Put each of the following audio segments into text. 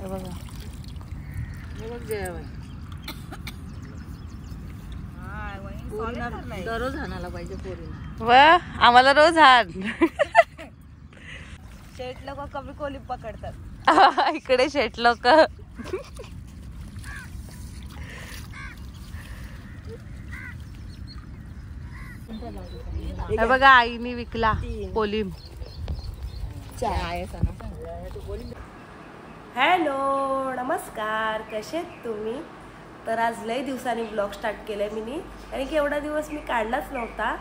हे बघा, हे बघ जेवाय दररोज हाणायला पाहिजे पोरीला. वा, आम्हाला रोज हाण. शेट लोक कमी कोलिम पकडतात. इकडे शेट लोक. हे बघा, आईने विकला कोलिम. हॅलो, नमस्कार, कसे आहेत तुम्ही? तर आज लय दिवसांनी ब्लॉग स्टार्ट केलाय मी, कारण की एवढा दिवस मी काढलाच नव्हता.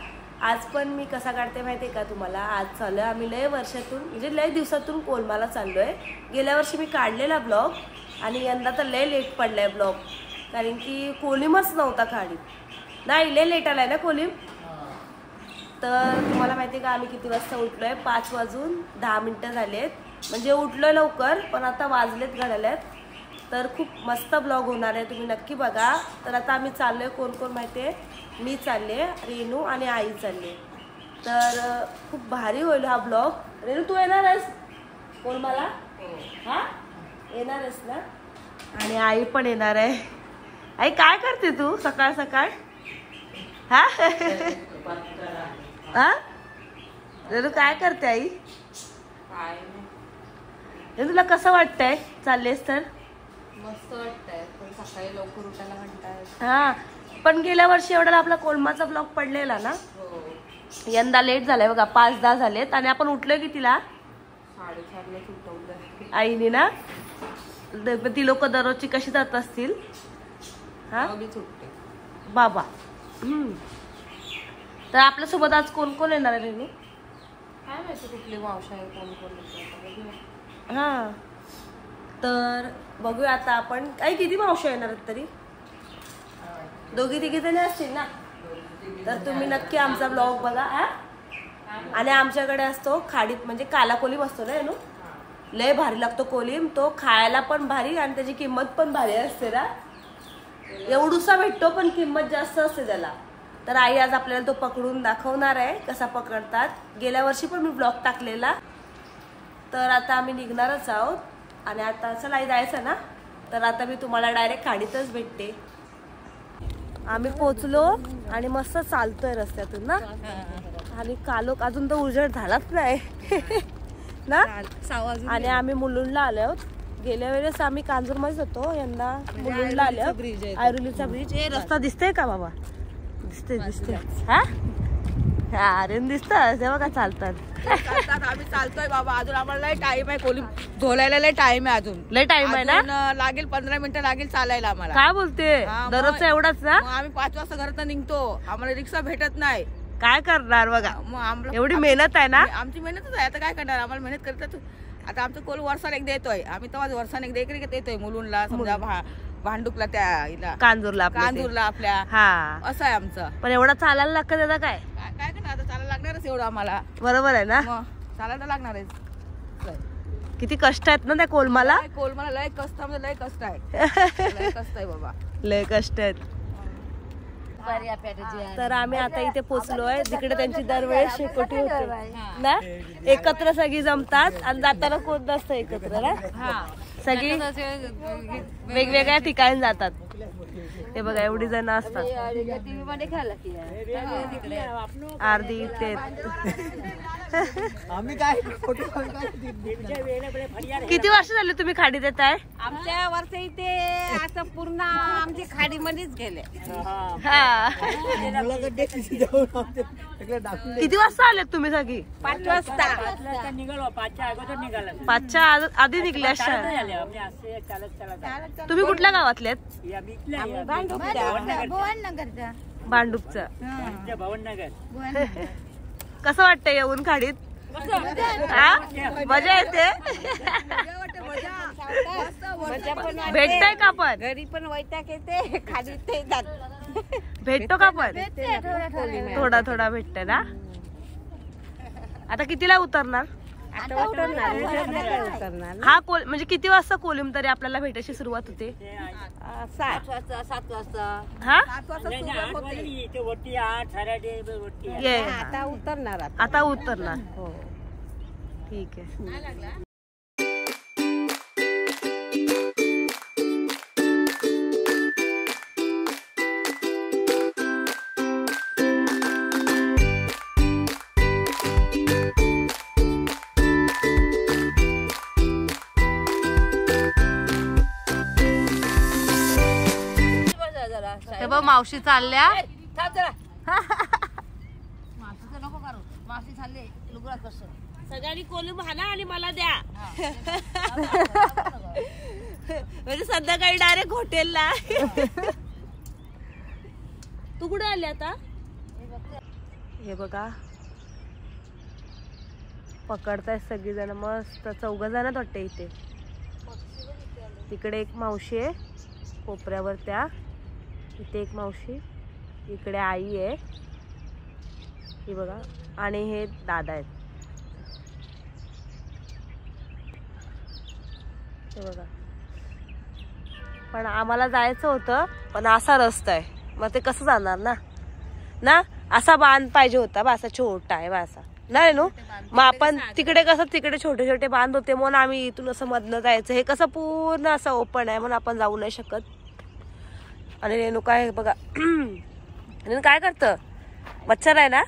आज पण मी कसा काढते माहिती आहे का तुम्हाला? आज चालू आहे, आम्ही लय वर्षातून म्हणजे लय दिवसातून कोलमाला चाललो आहे. गेल्या वर्षी मी काढलेला ब्लॉग आणि यंदा तर लय लेट पडलाय ब्लॉग, कारण की कोलिमच नव्हता खाली. नाही, लय लेट आलाय ना कोलिम. तर तुम्हाला माहिती आहे का आम्ही किती वाजता उठलो आहे? 5:10 झालेत. म्हणजे उठलो लवकर, पण आता वाजलेत घड्याळ्यात. तर खूप मस्त ब्लॉग होणार आहे, तुम्ही नक्की बघा. तर आता आम्ही चाललो आहे, कोण कोण माहिती आहे? मी चालले, रेणू आणि आई चालले. तर खूप भारी होईल हा ब्लॉग. रेणू, तू येणार आहेस कोलमाला? हां, येणार आहेस ना? आणि आई पण येणार आहे. आई, काय करते तू सकाळ सकाळ? हा हा, रेणू काय करते आई? तुला कसं वाटतंय चाललेस तर? मस्त वाटतंय, पण सकाळी लवकर उठायला म्हणताय. हा, पण गेल्या वर्षी एवढा आपला कोलमाचा ब्लॉग पडलेला ना. यंदा लेट झालाय बघा, 5:10 झालेत आणि आपण उठलोय की तिला 4:30ला उठवलं आईने ना. ती लोक दररोजची कशी जात असतील? हा बाबा. तर आपल्यासोबत आज कोण कोण येणार आहे रेणू? काय माहिती कुठली मावशी आहे, कोण कोण. हा, तर बघूया आता आपण. काही किती मावशी येणार आहेत तरी? 2-3 जणी असतील ना. तर तुम्ही नक्की आमचा ब्लॉग बघा. आणि आमच्याकडे असतो खाडीत, म्हणजे काला कोलिम असतो ना रेणू. लय भारी लागतो कोलिम तो, खायला पण भारी आणि त्याची किंमत पण भारी असते ना. एवढूसा भेटतो पण किंमत जास्त असते त्याला. तर आई आज आपल्याला तो पकडून दाखवणार आहे कसा पकडतात. गेल्या वर्षी पण मी ब्लॉग टाकलेला. तर आता आम्ही निघणारच आहोत आणि आता चला आई जायचं ना. तर आता मी तुम्हाला डायरेक्ट खाडीतच भेटते. आम्ही पोचलो आणि मस्त चालतोय रस्त्यातून ना. आणि कालोख अजून तर उजेड झालाच नाही ना. आणि आम्ही मुलुंडला आलो आहोत. गेल्या वेळेस आम्ही कांजूरमध्येच होतो, यंदा मुलुंडला आलो. आयरोलीचा ब्रिज. हे रस्ता दिसतोय का बाबा? दिसते. हा, अरे दिसतं ते बघा, चालतात. आम्ही चालतोय बाबा, अजून आम्हाला लय टाइम आहे. कोलिम धोलायला लय टाइम आहे, अजून लय टाइम आहे ना. लागेल 15 मिनिटं लागेल चालायला आम्हाला. काय बोलते? दररोजचा एवढाच ना? आम्ही 5 वाजता घरात निघतो, आम्हाला रिक्षा भेटत नाही. काय करणार बघा, मग एवढी मेहनत आहे ना. आमची मेहनतच आहे, आता काय करणार, आम्हाला मेहनत करतात. आता आमचं कोल वर्षाला एकदा येतोय, आम्ही तेव्हा वर्षाने एकदा येतोय मुलुंडला, समजा भांडुपला, त्या कांजूरला आपल्या. हा, असं आहे आमचं. पण एवढा चालायला लागतं त्याचा काय काय करणार, आता चालायला लागणारच एवढं आम्हाला. बरोबर आहे ना, चालायला लागणार आहे. किती कष्ट आहेत ना त्या कोलमाला. कोलमाला लय कष्ट, म्हणजे लय कष्ट आहे. लय कष्ट आहे बाबा, लय कष्ट आहेत. तर आम्ही आता इथे पोचलोय जिकडे त्यांची दरवेळेस शेकोटी होते ना. एकत्र सगळी जमतात आणि जाताना कोण नसतं एकत्र ना. सगळी वेगवेगळ्या ठिकाणी जातात. हे बघा, एवढी जण असतात. अर्धी इथे. किती वर्ष झाले तुम्ही खाडीत येत आहे? आमच्या वर्ष इथे असं पूर्ण आमची खाडीमध्येच गेले. किती वाजता आले तुम्ही सगळी? 5 वाजता. 5च्या आधी निघल्या. तुम्ही कुठल्या गावातले? भांडुपचं. कसं वाटतंय येऊन खाडीत? मजा येते. भेटताय का पण? घरी पण वैताग येते, खाडीत भेटतो का पण? थोडा थोडा भेटतंय ना. आता कितीला उतरणार? हा म्हणजे किती वाजता कोलिम तरी आपल्याला भेटायची सुरुवात होते? 7 वाजता. हा, आता उतरणार. हो, ठीक आहे. बघ मावशी चालल्या. नको करू, मावशी चालले लुगरात कसं सगळ्यांनी कोलंब हाना आणि मला द्या. म्हणजे संध्याकाळी डायरेक्ट हॉटेलला. तू कुठे आली आता? हे बघा पकडताय सगळीजण मस्त 4 जण वाटते इथे. तिकडे एक मावशी आहे कोपऱ्यावर, त्या इथे एक मावशी, इकडे आई आहे ही बघा, आणि हे दादा आहेत हे बघा. पण आम्हाला जायचं होतं पण असा रस्ता आहे, मग ते कसं जाणार ना असा बांध पाहिजे होता बा, असा छोटा आहे बा असा नाही नो. मग आपण तिकडे कसं तिकडे छोटे छोटे बांध होते म्हणून आम्ही इथून असं मधनं जायचं. हे कसं पूर्ण असं ओपन आहे म्हणून आपण जाऊ नाही शकत. आणि रेणू काय बघा रेणू काय करतं, मच्छर आहे ना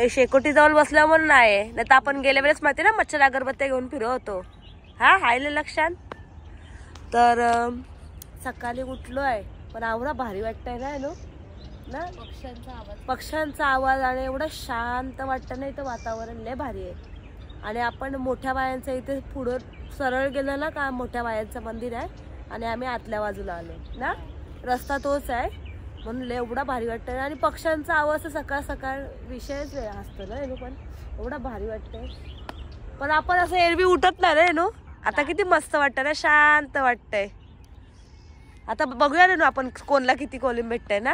शेकोटी जवळ बसल्या म्हणून नाही तर आपण गेल्या वेळेस माहिती ना मच्छर अगरबत्त्या घेऊन फिरत होतो. हा हायले लक्षात. तर सकाळी उठलोय पण आवडा भारी वाटतंय ना पक्ष्यांचा आवाज आणि एवढं शांत वाटतं ना इथं, वातावरण लय भारी आहे. आणि आपण मोठ्या बायांचं इथे पुढं सरळ गेलो ना का मोठ्या बायांचं मंदिर आहे आणि आम्ही आतल्या बाजूला आलो ना, रस्ता तोच आहे म्हणून लय एवढा भारी वाटतंय. आणि पक्ष्यांचा आवाज सकाळ सकाळ विषयच असतो ना रेणू, पण एवढा भारी वाटतंय. पण आपण असं एरवी उठत नाही रे रेणू. आता किती मस्त वाटतं ना, शांत वाटतंय. आता बघूया रेणू आपण कोणला किती कोलिंब भेटतंय ना.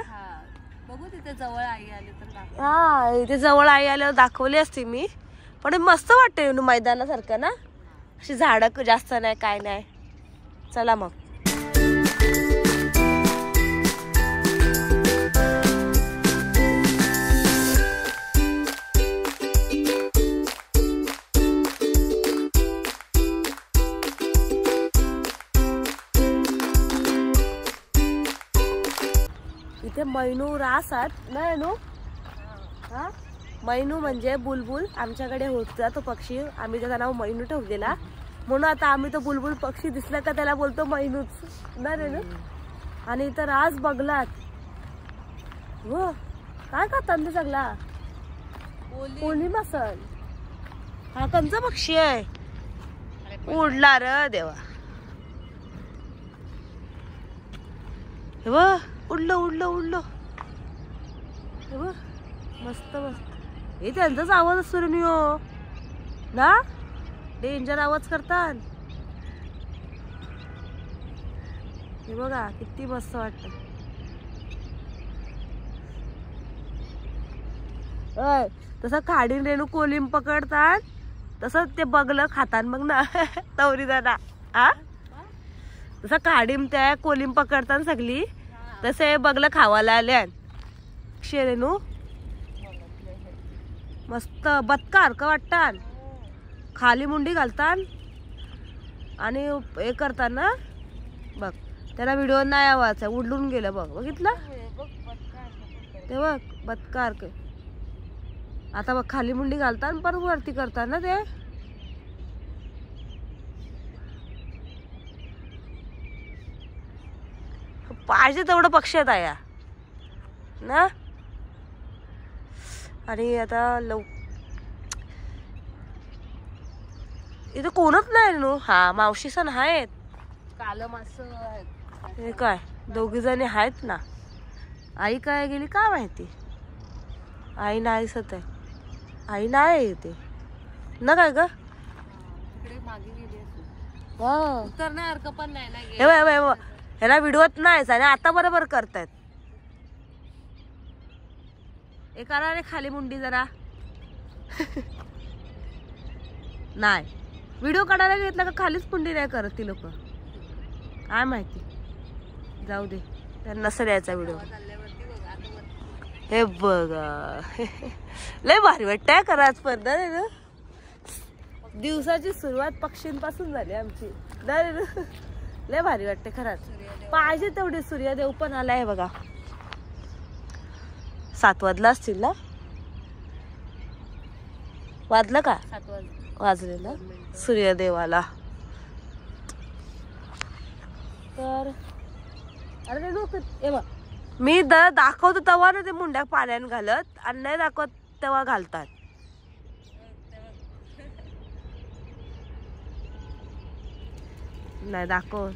बघू तिथे जवळ आई आली तर. हा इथे जवळ आई आल्यावर दाखवली असती मी, पण मस्त वाटतंय रेणू मैदानासारखं ना, अशी झाडं जास्त नाही काय नाही. चला मग इथे मैनू रासात ना रेणू. हा मैनू म्हणजे बुलबुल, आमच्याकडे होता तो पक्षी, आम्ही त्याचं नाव मैनू ठेवलेला म्हणून आता आम्ही तो बुलबुल पक्षी दिसला का त्याला बोलतो मैनूच ना रेणू. आणि इथं रास बघलात हो काय का तंद सगळा कोली मसल. हा कंचा पक्षी आहे, उडला र देवा. हे बघ उडलं उडलं उडलं. हे बघ मस्त मस्त. हे त्यांचाच आवाज असतो रे हो ना, डेंजर आवाज करतात. हे बघा किती मस्त वाटत. तसं खाडीन रेणू कोलिंब पकडतात तसं ते बगलं खातात मग ना तवरी दादा. हा तसं खाडीम त्या कोलिंब पकडतात सगळी, तसे बगलं खावायला आल्या शेरेनू. मस्त बदकार का वाटतात, खाली मुंडी घालतात आणि हे करतात ना. बघ त्याला व्हिडिओ नाही आवाज आहे, उडलून गेलं बघ, बघितलं ते बघ बदकार. आता बघ खाली मुंडी घालतात परत वरती करतात ना ते. पाहिजे तेवढं पक्षी आहेत या ना. आणि आता इथं कोणच नाही नो. हा मावशी सण आहेत, काल मास हे काय 2 जणी आहेत ना. आई काय गेली काय माहिती, आई नाही दिसत आहे, आई नाही येते ना काय ग. मागे गेली हा उतरण्यासारखं पण नाही ना. हे ह्याला व्हिडिओत नाहीच आणि आता बरोबर करतायत. एकाला रे खाली मुंडी जरा नाही व्हिडिओ काढायला घेतला का खालीच मुंडी नाही करत ती लोक, काय माहिती. जाऊ दे त्यांना नसेल यायचा व्हिडिओ. हे बघा लय भारी वाटतंय करा स्पर्धा आहे ना. दिवसाची सुरुवात पक्षींपासून झाली आमची. लय भारी वाटते खरंच. पाहिजे तेवढे सूर्यदेव पण आलाय बघा. 7 वाजला असतील ना, वाजलं का 7 वाजले ना सूर्यदेवाला. तर अरे मी दाखवतो तेव्हा ना ते मुंड्या पाण्यात घालत आणि नाही दाखवत तेव्हा घालतात. नाही दाखव.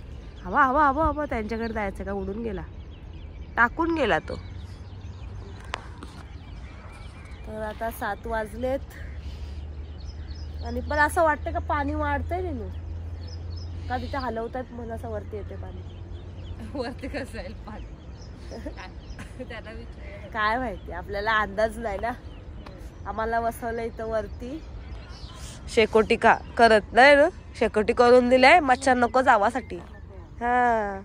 हवा हवा हवा हवा त्यांच्याकडे जायचं का? उडून गेला, टाकून गेला तो. तर आता 7 वाजलेत आणि पण असं वाटतं का पाणी वाढतंय नेहमी का? तिथे हलवतात म्हणून असं वरती येते पाणी. वरती कसं आहे पाणी काय माहिती, आपल्याला अंदाज नाही ना. आम्हाला बसवलं इथं वरती शेकोटी का करत नाही ना, शेकोटी करून दिलाय मच्छर नको जावासाठी. हा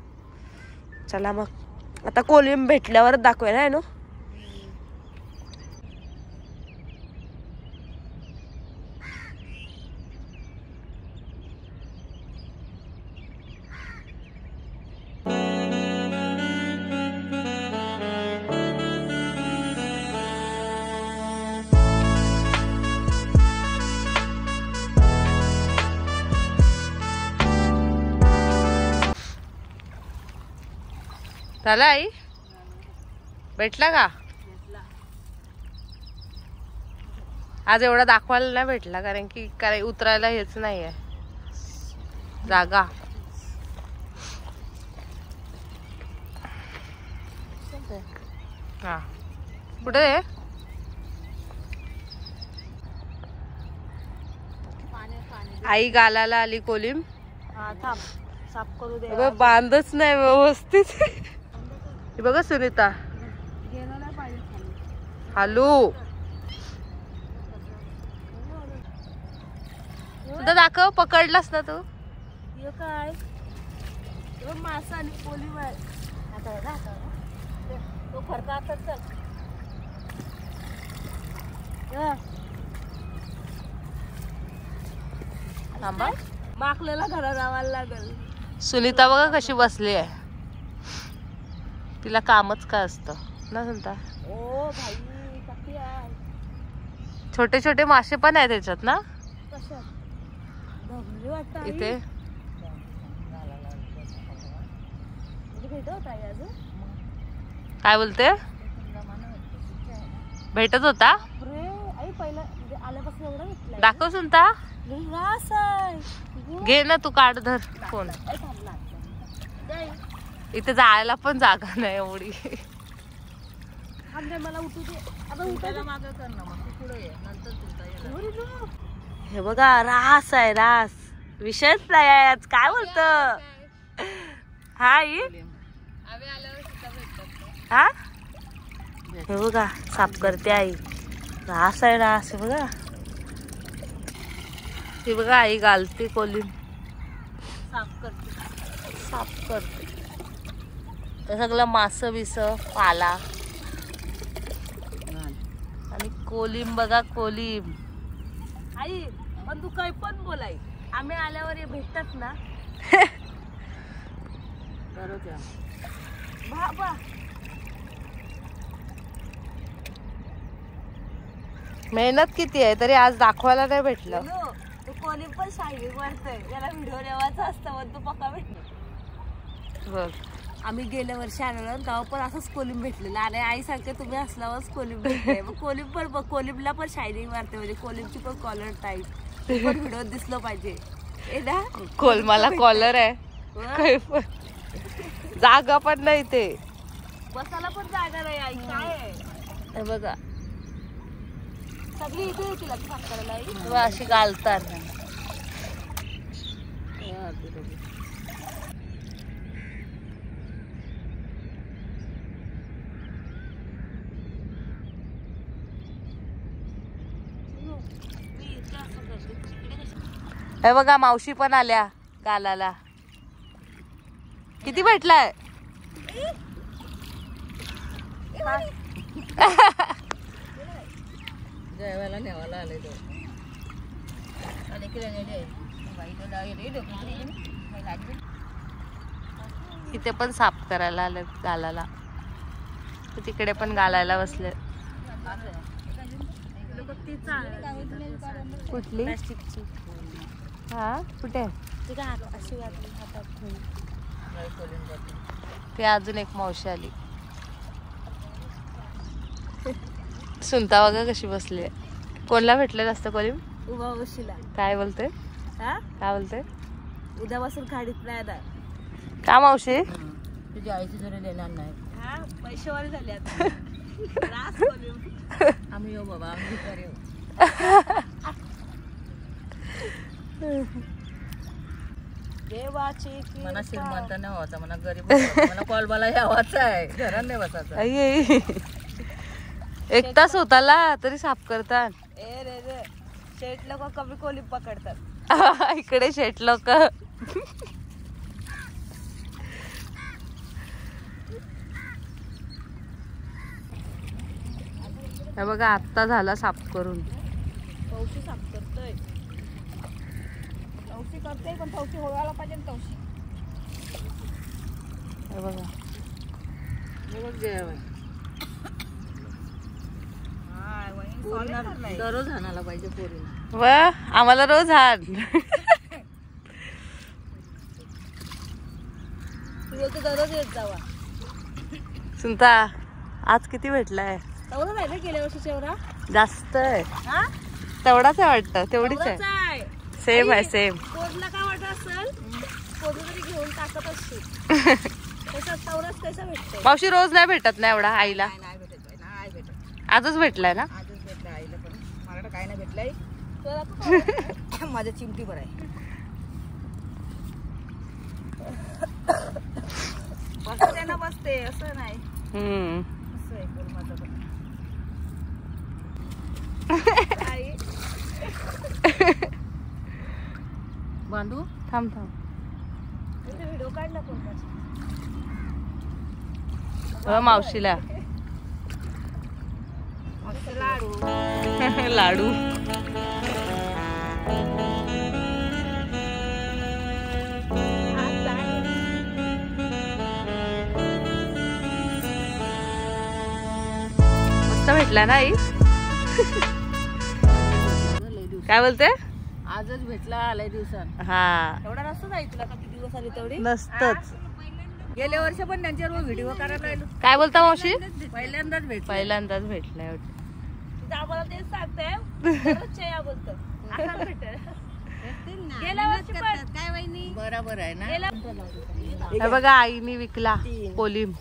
चला मग आता कोलिंब भेटल्यावरच दाखवूया ना नो. झाला आई? भेटला का? आज एवढा दाखवायला नाही भेटला कारण की काय उतरायला हेच नाही आहे जागा. हा कुठे आहे? आई गालाला आली कोलिंब. साफ करू दे. बांधच नाही व्यवस्थित. हे बघा सुनीता हॅलो सुद्धा दाखव. पकडलास ना तू? काय मासा आणि कोलिंब आहे. तो फरका आता चल. थांबा माकलेला घरा जावायला लागल. सुनीता बघा कशी बसली आहे. तिला कामच काय असतं ना सुनीता. ओ भाई किती आहे. छोटे छोटे मासे पण आहेत त्याच्यात ना. इथे काय बोलते? भेटत होता. दाखव सुनता. घे ना तू, काढ धर फोन. इथे जायला पण जागा नाही एवढी. मला उठू दे. हे बघा रास आहे, रास. विषयच नाही आज. काय बोलत हा हा? हे बघा साफ करते आई. रास आहे, रास आहे बघा. हे बघा आई घालते कोलिंब. साफ करते सगळं मास बिस पाला आणि कोलिंब बघा. कोलिंब आई पण तू काही पण बोलाई, आम्ही आल्यावर भेटतात ना. बाबा मेहनत किती आहे तरी आज दाखवायला नाही भेटलं. तू कोलिंब पण शायनिंग वाटतंय. त्याला व्हिडिओ नेवायचा असतं पण तू पक्का भेटलं. आम्ही गेल्या वर्षी आलो ना तेव्हा पण असंच कोलिंब भेटलेलं आणि आई सांगते तुम्ही असल्यावरच कोलिंब भेटले. मग कोलिंब पण कोलिंबला पण शायनिंग मारते म्हणजे कोलिंबची पण कॉलर टाईप पण व्हिडिओ दिसलं पाहिजे ना. मला कॉलर आहे जागा पण नाही ते बसायला पण जागा नाही. आई काय आहे बघा सगळी इथे येतील साफ करायला. तेव्हा अशी घालतात. हे बघा मावशी पण आल्या गालाला. किती भेटलाय? जेवायला नेवायला आले तो. इथे पण साफ करायला आले गालाला. तिकडे पण घालायला बसले. कुठली? प्लास्टिकची. हा कुठे? ते अजून एक मावशी आली. सुनता बघा कशी बसली आहे. कोणला भेटलेलं असतं कोलिम? उभा वशीला. काय बोलते? हा काय बोलते? उद्यापासून खाडीत नाही आता. का मावशी? तुझ्या आईची जरी देणार नाही. हा पैसेवारी झाली आता. आम्ही येऊ बाबा, आम्ही भिकारी येऊ. देवाची मला श्रीमंत नाही व्हायचा, मला गरीब मला कॉलबाला यावाचा आहे, घरात नाही बसायचा. एक तास होताला तरी साफ करतात. ए रे रे, शेट लोक कमी कोली पकडतात. इकडे शेट लोक. हे बघा आत्ता झाला साफ करून. तवशी साफ करतोय. तवशी करते पण तवशी होळायला पाहिजे ना तवशी. हे बघा दररोज हाणायला पाहिजे पोरी. व आम्हाला रोज हाण. तू दररोज येत जावा. सुनता आज किती भेटलाय? तेवढं नाही ना गेल्या वर्षी एवढा जास्त आहे. हा तेवढाच आहे वाटतं. तेवढीच आहे. सेम आहे सेम. कोडला काय वाटत असेल कोड तरी घेऊन टाकत असते. तेवढाच कैसा भेटतोय? मावशी रोज नाही भेटत ना एवढा आईला? नाही भेटत नाही भेटत. आजच भेटलाय ना? आजच भेटला आईला पण. मला काय नाही भेटलंय. माझ्या चिमटी बर आहे. बसते ना बसते असं नाही. असं आहे माझं पण. बांधू थांब थांब. व्हिडिओ काढला कोणता? मावशीला लाडू. लाडू. मस्त भेटला ना आई? काय बोलते? आजच भेटला लय दिवसात. हा एवढा नसतो जाई तुला किती दिवस आले तेवढी? नसतच. गेल्या वर्ष पण त्यांच्या रोज व्हिडिओ करायला राहिलो. काय बोलता मावशी? पहिल्यांदाच भेटला. पहिल्यांदाच भेटलाय. तुझं आम्हाला तेच सांगते बोलतो. गेल्या वर्षी पण काय वहिनी बरोबर आहे ना. हे बघा आईने विकला कोलिम.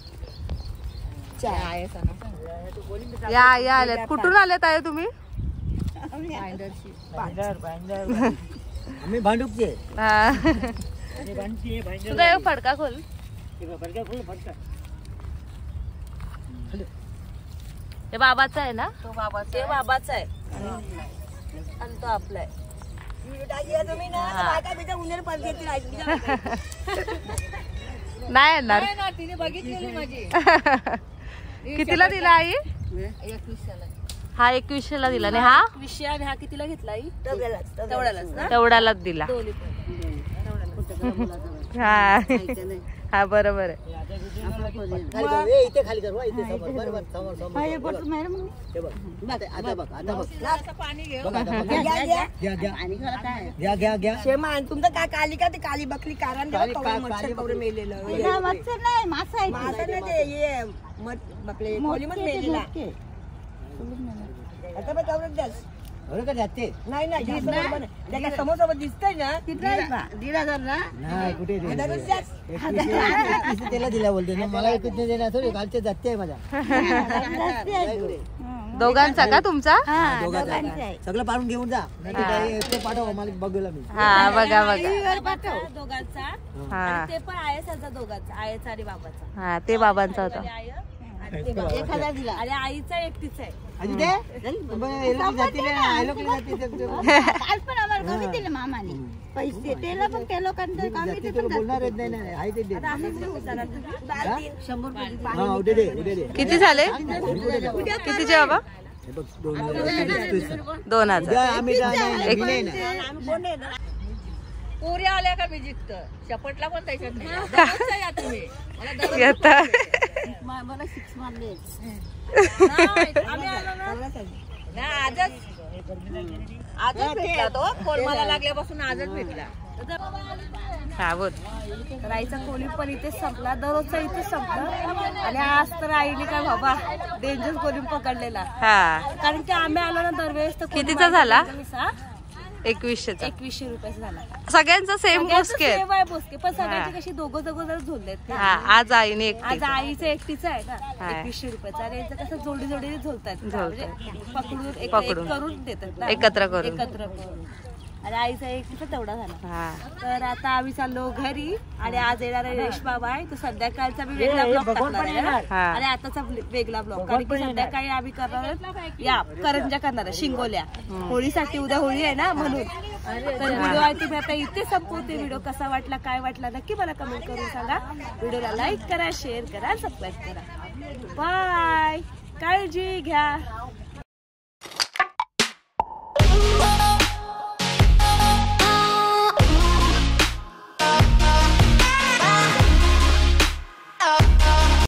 या आई आल्यात. कुठून आल्यात आहे तुम्ही? आम्ही भांडुपचे. तुझा फडका खोल. हे बाबाचा आहे ना? तो बाबाचा. ते बाबाचा आहे आणि तो आपला आहे. नाही येणार. तिने बघितलेली माझी. कितीला दिला आई? 21ला. हा 21ला दिला. आणि हा 21 आणि हा कितीला घेतला आई? तेवढ्यालाच ना. तेवढ्यालाच दिला. दोन्ही पण. हा हा बरोबर आहे. इथे खाली कर. इथे समोर बरोबर समोर समोर. आता बघ आता बघ. पाणी घे. घ्या घ्या. शेमा तुमचं काय काली का ते काली बकली कारण मेलेलं आता बघ जाते नाही समोर दिसतंय ना. 1,500 ना. नाही कुठे त्याला दिला बोलते ना. मला एकच नाही देणार. थोडी कालचे जाते आहे माझा. दोघांचा का तुमचा? सगळं पाडून घेऊन जा. पाठव मला बघूला मी. हा बघा बघा. दोघांचा. हा ते पण आयचा दोघांचा. आयचा आणि बाबाचा. हा ते बाबांचा होता. 1,000 दिला. आणि आईचा एकटीच आहे. किती झाले? कितीचे बाबा? 2,000. पुऱ्या आल्या का मी जिंकत शपटला पण त्याच्यात नाही. मला 6 मारले. आम्ही आलो ना आजच भेटला तो. कोलमाला लागल्यापासून आजच भेटला. हा बोल. तर आईचा कोळी पण इथेच संपला, दररोजचा इथेच संपलं. आणि आज तर आईने काय बाबा डेंजर कोळी पकडलेला. हा कारण की आम्ही आलो ना दरवेळेस तर कितीचा झाला? 2100चा. 2100 रुपयाचा झाला. सगळ्यांचा सेम बोसके सेम आहे बोसके, पण सगळ्यांची कशी दोघं जरा झोललेत. हा आज आईने आज आईचं एकटीच आहे ना 2100 रुपयाचा. आणि यांचं कसं जोडी जोडीने झोलतात, म्हणजे पकडून एक करून देतात ना, एकत्र करून. आणि आईचा एकटीचा तेवढा झाला. तर आता आम्ही चाललो घरी. आणि आज येणार आहे रेश बाबा आहे, तो संध्याकाळचा मी वेगळा ब्लॉग टाकणार आहे आणि आताचा वेगळा ब्लॉग. कारण की संध्याकाळी आम्ही करणार या करंजा करणार आहे, शिंगोल्या. होळीसाठी उद्या होळी आहे ना म्हणून. तर व्हिडिओ आहे तुम्ही आता इथे संपवते. व्हिडिओ कसा वाटला काय वाटला नक्की मला कमेंट करून सांगा. व्हिडिओला लाईक करा, शेअर करा, सबस्क्राईब करा. बाय, काळजी घ्या.